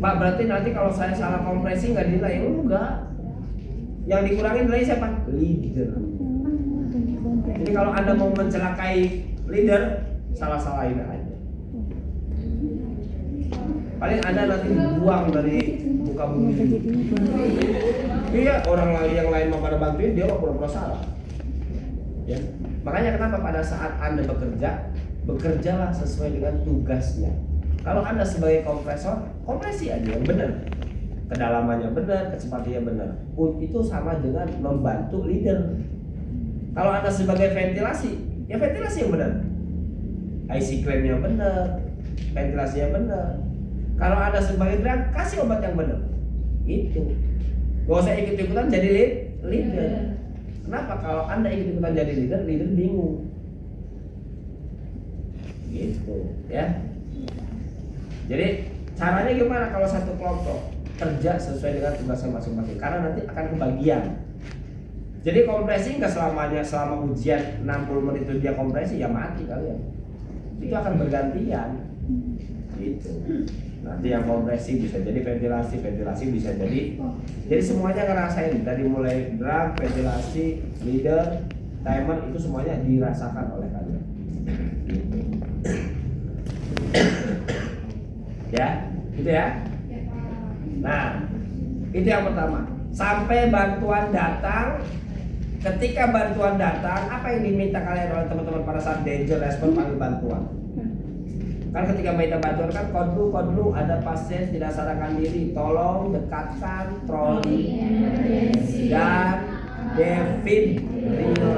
Pak, berarti nanti kalau saya salah kompresi nggak dinilai? Enggak. Yang dikurangi nilai siapa? Leader. Jadi kalau Anda mau mencelakai leader, salah-salahin aja. Paling Anda nanti dibuang dari muka bumi. Iya, orang lain yang lain mau pada bantuin, dia mau pura-pura salah. Ya. Makanya kenapa pada saat Anda bekerja, bekerjalah sesuai dengan tugasnya. Kalau Anda sebagai kompresor, kompresi aja yang benar, kedalamannya benar, kecepatannya benar. Itu sama dengan membantu leader. Kalau Anda sebagai ventilasi, ya ventilasi yang benar, IC claim-nya benar, ventilasinya benar. Kalau Anda sebagai driver, kasih obat yang benar. Itu. Gak usah ikut-ikutan jadi leader. Kenapa? Kalau Anda ikut-ikutan jadi leader bingung. Gitu, ya. Jadi caranya gimana kalau satu kelompok kerja sesuai dengan tugasnya masing-masing? Karena nanti akan kebagian. Jadi kompresi nggak selamanya, selama ujian 60 menit itu dia kompresi, ya mati kalian. Itu akan bergantian. Gitu. Nanti yang kompresi bisa jadi ventilasi bisa jadi semuanya ngerasain, dari mulai drum, ventilasi, leader, timer, itu semuanya dirasakan oleh kalian. Gitu. Ya, gitu ya. Nah, itu yang pertama. Sampai bantuan datang. Ketika bantuan datang, apa yang diminta kalian oleh teman-teman pada saat danger respon panggil bantuan? Kan ketika minta bantuan kan kodlu ada pasien tidak sadarkan diri, tolong dekatkan troli dan defibrilator.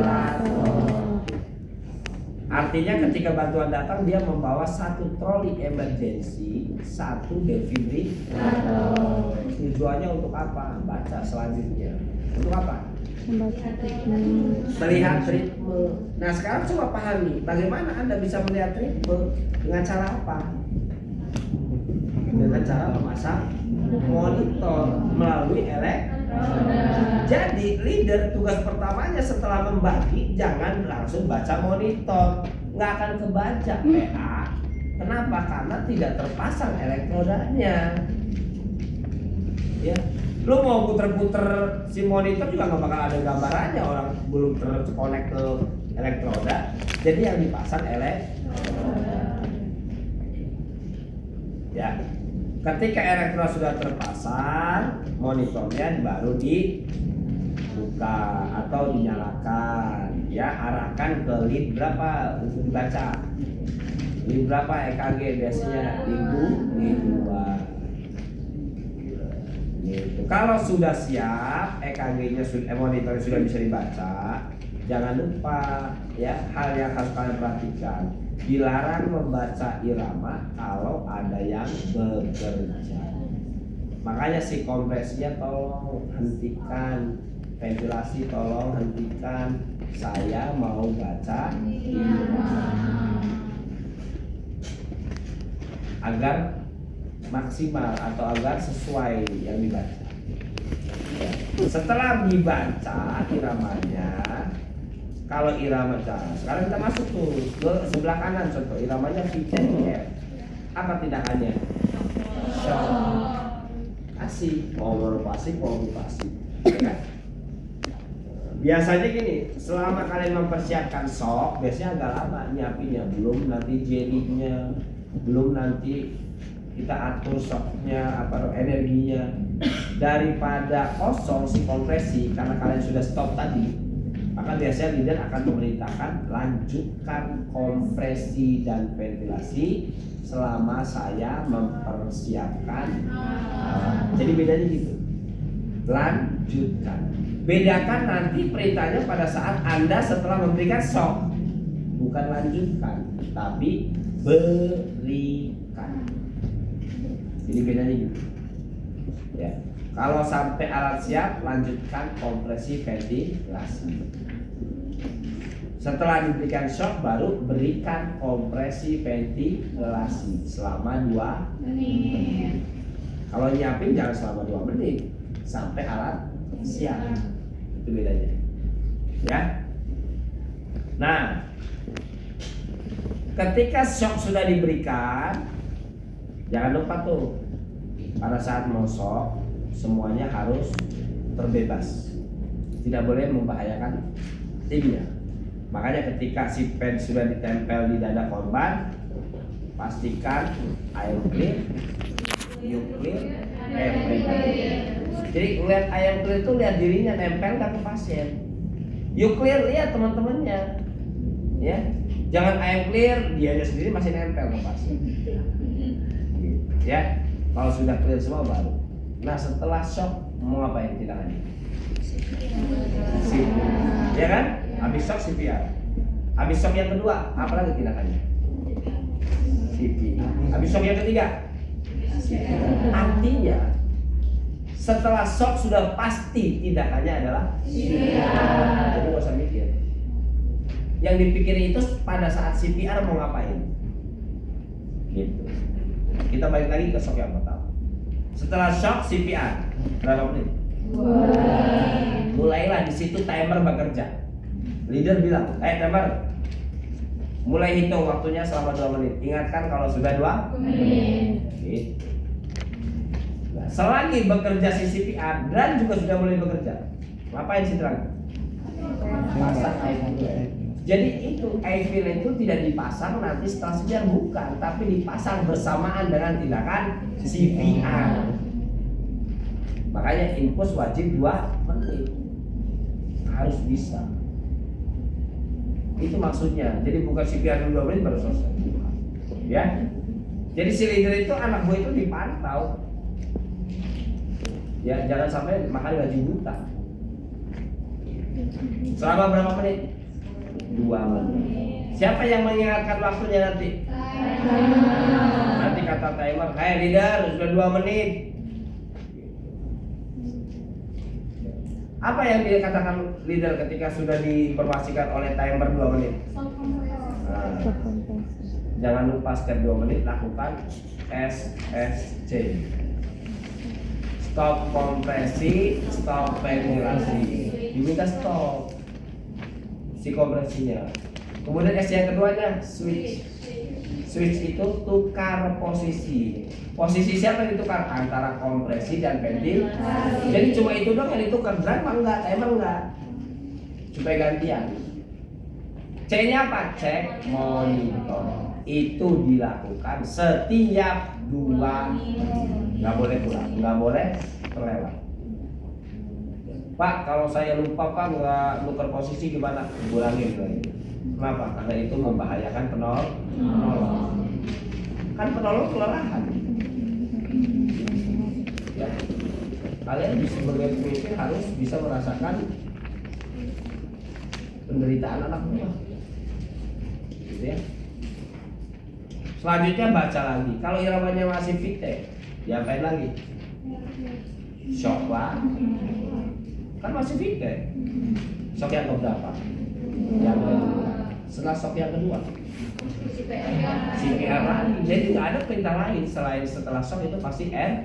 Artinya ketika bantuan datang dia membawa satu troli emergency, satu defibrilator. Tujuannya untuk apa? Baca selanjutnya. Untuk apa? Melihat ritme. Nah sekarang coba pahami bagaimana Anda bisa melihat ritme. Dengan cara apa? Dengan cara memasang monitor melalui elektroda. Jadi leader tugas pertamanya setelah membagi, jangan langsung baca monitor, nggak akan kebaca PA. Kenapa? Karena tidak terpasang elektrodanya. Ya, lu mau puter-puter si monitor juga nggak bakal ada gambarannya, orang belum terkonek ke elektroda. Jadi yang dipasang elektroda. Ya, ketika elektroda sudah terpasang, monitornya baru dibuka atau dinyalakan. Ya, arahkan ke lead berapa untuk dibaca. Lead berapa EKG biasanya? Lead 2. Gitu. Kalau sudah siap, EKG-nya monitornya sudah bisa dibaca. Jangan lupa ya, hal yang harus kalian perhatikan. Dilarang membaca irama kalau ada yang bekerja. Makanya si kompresinya tolong hentikan, ventilasi tolong hentikan. Saya mau baca irama agar maksimal atau agar sesuai yang dibaca. Setelah dibaca iramanya, kalau irama sekarang kita masuk tuh ke sebelah kanan, contoh iramanya V dan F. Apa tindakannya? Kasih, mau pasif, mau pasif. Biasanya gini, selama kalian mempersiapkan shock, biasanya agak lama nyiapinnya, belum nanti jelinya, belum nanti kita atur shocknya, apa energinya. Daripada kosong si kompresi, karena kalian sudah stop tadi, maka biasanya leader akan memerintahkan lanjutkan kompresi dan ventilasi selama saya mempersiapkan. Jadi bedanya gitu, lanjutkan. Bedakan nanti perintahnya pada saat Anda setelah memberikan shock, bukan lanjutkan, tapi berikan. Jadi bedanya gitu. Ya. Kalau sampai alat siap, lanjutkan kompresi ventilasi. Setelah diberikan shock, baru berikan kompresi ventilasi selama 2 menit. Kalau nyiapin jangan selama 2 menit, sampai alat siap. Itu bedanya. Ya. Nah, ketika shock sudah diberikan, jangan lupa tuh pada saat mau shock semuanya harus terbebas, tidak boleh membahayakan timnya. Makanya ketika si pen sudah ditempel di dada korban, pastikan ayam clear, you clear, everything. Jadi lihat ayam clear itu lihat dirinya nempel nggak ke pasien. You clear lihat teman-temannya, ya. Jangan ayam clear dianya sendiri masih nempel ke pasien. Ya, kalau sudah clear semua baru. Nah setelah shock mau ngapain tindakannya? Ya kan? Habis shock CPR. Habis shock yang kedua, apa lagi tindakannya? CPR. Habis shock yang ketiga? Artinya setelah shock sudah pasti tindakannya adalah CPR. Jadi gak usah mikir. Yang dipikirin itu pada saat CPR mau ngapain? Gitu. Kita balik lagi ke shock yang pertama. Setelah shock CPR berapa menit? Mulailah di situ timer bekerja. Leader bilang, timer, mulai hitung waktunya selama 2 menit. Ingatkan kalau sudah 2 menit. Gitu. Nah, selagi bekerja si CPR dan juga sudah mulai bekerja, ngapain si Dran? Pasang IV. Jadi itu IV itu tidak dipasang nanti setelah CPR, bukan, tapi dipasang bersamaan dengan tindakan CPR. Makanya infus wajib 2 menit, harus bisa. Itu maksudnya. Jadi bukan CPR dulu 2 menit baru selesai. Ya. Jadi si leader itu anak buah itu dipantau. Ya, jangan sampai makan gaji buta. Selama berapa menit? 2 menit. Siapa yang mengingatkan waktunya nanti? Nanti kata timer, "Hai leader, sudah 2 menit." Apa yang dia katakan leader ketika sudah diinformasikan oleh timer 2 menit? Nah, jangan lupa setiap 2 menit lakukan SSC. Stop kompresi, stop ventilasi. Diminta stop si kompresinya. Kemudian S yang keduanya switch. Switch itu tukar posisi. Posisi siapa yang ditukar? Antara kompresi dan ventilasi. Jadi cuma itu dong yang ditukar. Drum enggak, timer enggak. Supaya gantian. C-nya apa? Cek monitor. Itu dilakukan setiap 2 menit. Nggak boleh kurang, nggak boleh terlewat. Pak, kalau saya lupa Pak nggak nuker posisi gimana? Ulangin lagi. Kenapa? Karena itu membahayakan penolong. Kan penolong kelelahan. Ya, kalian sebagai pemimpin harus bisa merasakan penderitaan anak buah, gitu ya. Selanjutnya baca lagi. Kalau iramanya masih vite, diapain lagi? Shock lah. Kan masih vite. Shock yang keberapa? Yang kedua. Setelah shock yang kedua, CPR lagi. Jadi nggak ada perintah lain selain setelah shock itu pasti N.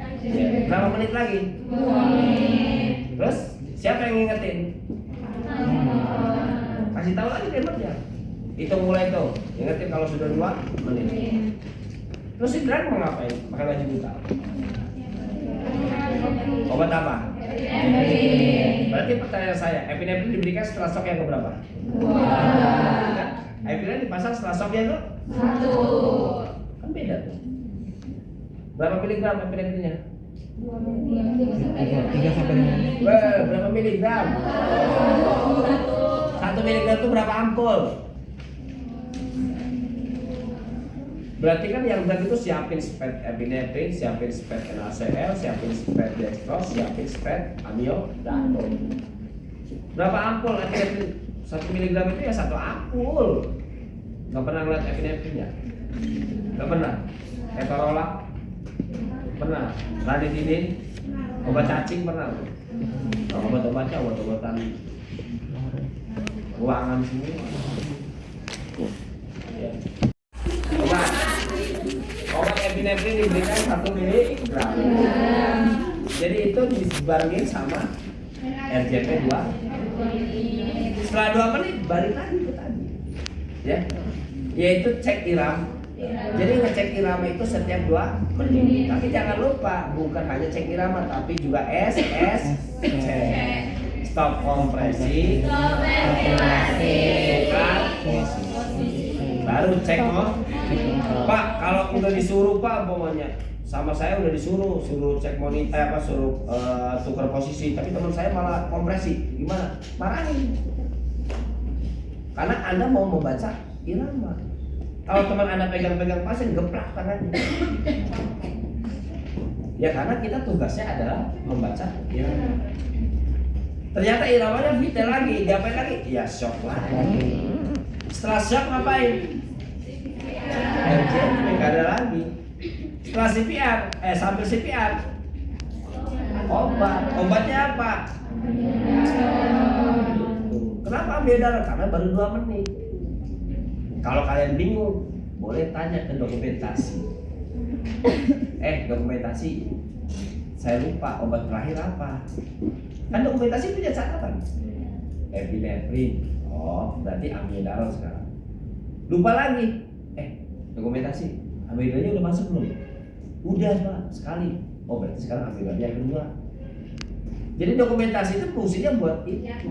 Berapa menit lagi? 2 menit. Terus siapa yang ngingetin? Kasih tahu lagi timernya. Hitung mulai tuh. Ingetin kalau sudah 2 menit. Terus si Dran mau ngapain? Makan gaji buta. Obat apa? Berarti pertanyaan saya, epinephrine diberikan setelah shock yang keberapa? 2. Epinephrine dipasang setelah shock yang ke? 1. Kan beda tuh. Berapa miligram epinephrine-nya? 3 sampai 5. Berapa miligram? 1 miligram itu berapa ampul? Berarti kan yang berat itu siapin spet epinephrine, siapin spet NaCl, siapin spet dextrose, siapin spet amiodarone. Berapa ampul epinephrine? 1 miligram itu ya 1 ampul. Gak pernah ngeliat epinephrine-nya? Gak pernah? Ketorolac? Pernah? Ranitidin? Obat cacing pernah? Nah, obat-obatnya obat-obatan ruangan semua. Ya. Obat epinephrine diberikan 1 miligram. Jadi itu dibarengin sama RJP 2. Setelah 2 menit balik lagi ke tadi. Ya. Yaitu cek Jadi ngecek irama itu setiap 2 menit. Tapi jangan lupa bukan hanya cek irama tapi juga SSC. Stop kompresi. Bukan. Baru cek Pak, kalau udah disuruh Pak pokoknya sama saya udah suruh cek monitor suruh tukar posisi tapi teman saya malah kompresi. Gimana? Marahin. Karena Anda mau membaca irama. Kalau teman Anda pegang-pegang pasien, geplak tangannya. Ya karena kita tugasnya adalah membaca irama. Ternyata iramanya vital lagi, diapain lagi? Ya shock lagi. Setelah shock ngapain? Nggak ada lagi. Setelah CPR, sambil CPR, obatnya apa? Kenapa ambil darah? Karena baru 2 menit. Kalau kalian bingung, boleh tanya ke dokumentasi. Dokumentasi, saya lupa obat terakhir apa. Kan dokumentasi punya catatan. Epinefrin. Oh, berarti amiodarol sekarang. Lupa lagi. Dokumentasi, amiodarolnya udah masuk belum? Udah Pak, sekali. Oh, berarti sekarang amiodarolnya yang kedua. Jadi dokumentasi itu fungsinya buat itu.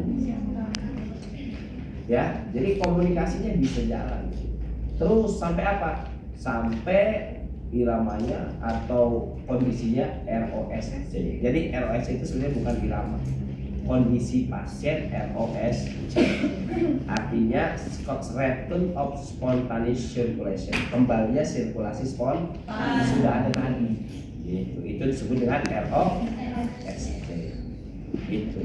Ya, jadi komunikasinya bisa jalan. Terus sampai apa? Sampai iramanya atau kondisinya ROSC. Jadi ROSC itu sebenarnya bukan irama. Kondisi pasien ROSC. Artinya return of spontaneous circulation. Kembalinya sirkulasi spontan sudah ada tadi. Gitu. Itu disebut dengan ROSC. Gitu.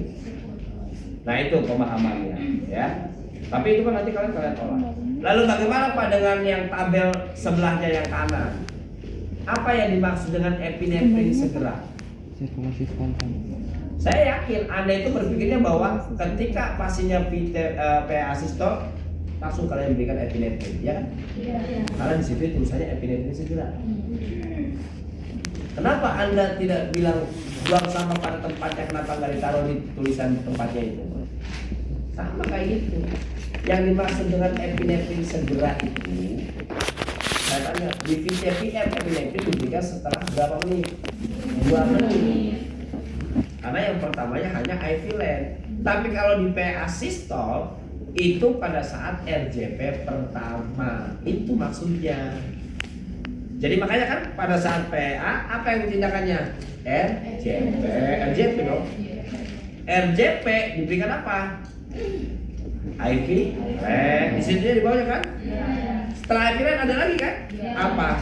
Nah, itu pemahamannya, ya. Tapi itu kan nanti kalian olah. Lalu bagaimana Pak dengan yang tabel sebelahnya yang kanan? Apa yang dimaksud dengan epinefrin segera? Sirkulasi spontan. Saya yakin Anda itu berpikirnya bahwa ketika pasiennya PA sistol langsung kalian berikan epinefrin, ya kan? Karena di situ tulisannya epinefrin segera. Kenapa Anda tidak bilang buang sampah pada tempatnya? Kenapa nggak ditaruh di tulisan tempatnya itu? Sama kayak gitu. Yang dimaksud dengan epinefrin segera itu, saya tanya, di VCVM epinefrin diberikan setelah berapa menit? 2 menit. Karena yang pertamanya hanya IV lane. Tapi kalau di PA sistol itu pada saat RJP pertama. Itu maksudnya. Jadi makanya kan pada saat PA apa yang tindakannya? RJP dong. RJP diberikan apa? IV di situ di bawahnya kan? Setelah IV ada lagi kan? Apa?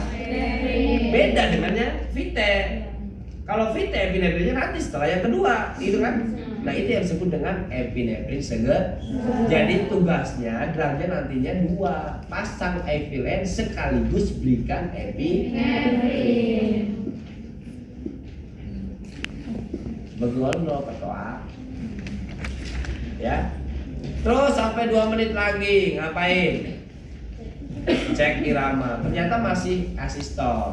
Beda dengannya Vite. Kalau Vite epinefrinnya nanti setelah yang kedua, gitu kan? Nah, itu yang disebut dengan epinefrin segera. Jadi tugasnya drugnya nantinya 2, pasang IV lane sekaligus berikan epinefrin. Begono ketua. Ya. Terus sampai 2 menit lagi ngapain? Cek irama. Ternyata masih asistol.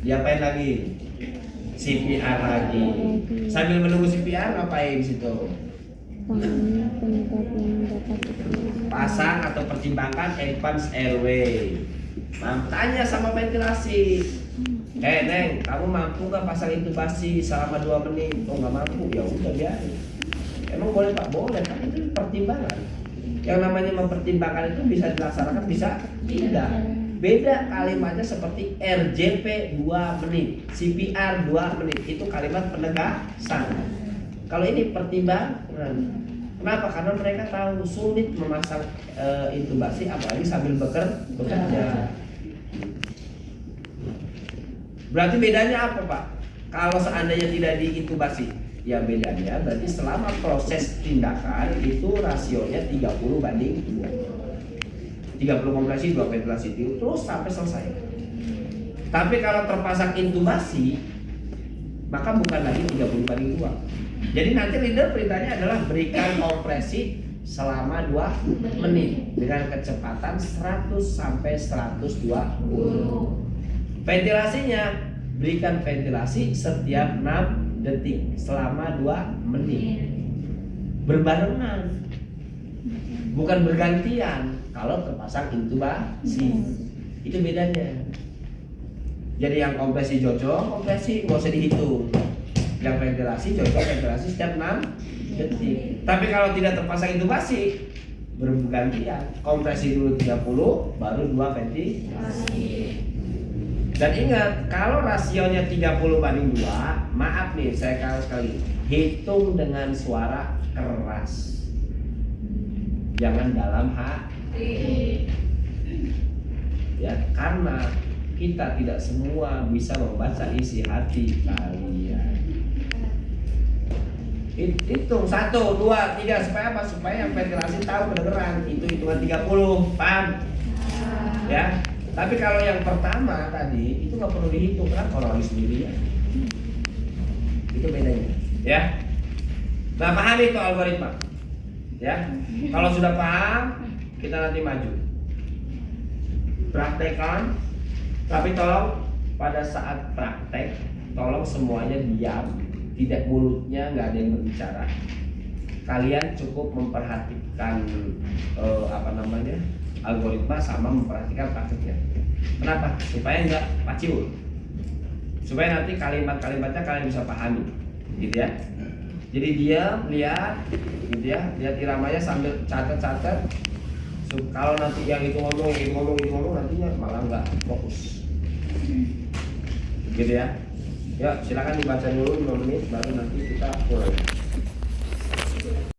Diapain lagi? CPR lagi. Sambil menunggu CPR ngapain di situ? Pasang atau pertimbangkan advance airway. Tanya sama ventilasi. Neng, kamu mampu nggak pasang intubasi selama 2 menit? Oh nggak mampu, ya udah biarin. Emang boleh Pak? Boleh, kan itu pertimbangan. Yang namanya mempertimbangkan itu bisa dilaksanakan, bisa tidak. Beda kalimatnya seperti RJP 2 menit, CPR 2 menit. Itu kalimat penegasan. Kalau ini pertimbangan. Kenapa? Karena mereka tahu sulit memasang intubasi apalagi sambil bekerja. Berarti bedanya apa Pak? Kalau seandainya tidak diintubasi, ya bedanya berarti selama proses tindakan itu rasionya 30/2. 30 kompresi, 2 ventilasi terus sampai selesai. Tapi kalau terpasang intubasi, maka bukan lagi 30/2. Jadi nanti leader perintahnya adalah berikan kompresi selama 2 menit dengan kecepatan 100 sampai 120. Ventilasinya berikan ventilasi setiap 6 detik selama 2 menit. Berbarengan. Bukan bergantian kalau terpasang intubasi. Itu bedanya. Jadi yang kompresi cocok, kompresi nggak usah dihitung. Yang ventilasi cocok, ventilasi setiap 6 detik. Tapi kalau tidak terpasang intubasi, bergantian. Kompresi dulu 30, baru 2 ventilasi. Dan ingat, kalau rasionya 30:2, maaf nih, saya sekali hitung dengan suara keras. Jangan dalam hati. Ya, karena kita tidak semua bisa membaca isi hati kalian. Hitung 1, 2, 3 supaya apa? Supaya yang ventilasi tahu kedengeran. Itu hitungan 30, paham? Ya. Tapi kalau yang pertama tadi itu nggak perlu dihitung kan orang sendiri ya. Itu bedanya, ya. Nah, pahami itu algoritma, ya. Kalau sudah paham, kita nanti maju. Praktekkan, tapi tolong pada saat praktek, tolong semuanya diam, tidak mulutnya nggak ada yang berbicara. Kalian cukup memperhatikan algoritma sama memperhatikan prakteknya. Kenapa? Supaya nggak paciul. Supaya nanti kalimat-kalimatnya kalian bisa pahami, gitu ya. Jadi diam, lihat, gitu ya, lihat iramanya sambil catat. Kalau nanti yang itu ngomong, nantinya malah nggak fokus, gitu ya. Ya, silakan dibaca dulu 5 menit, baru nanti kita mulai.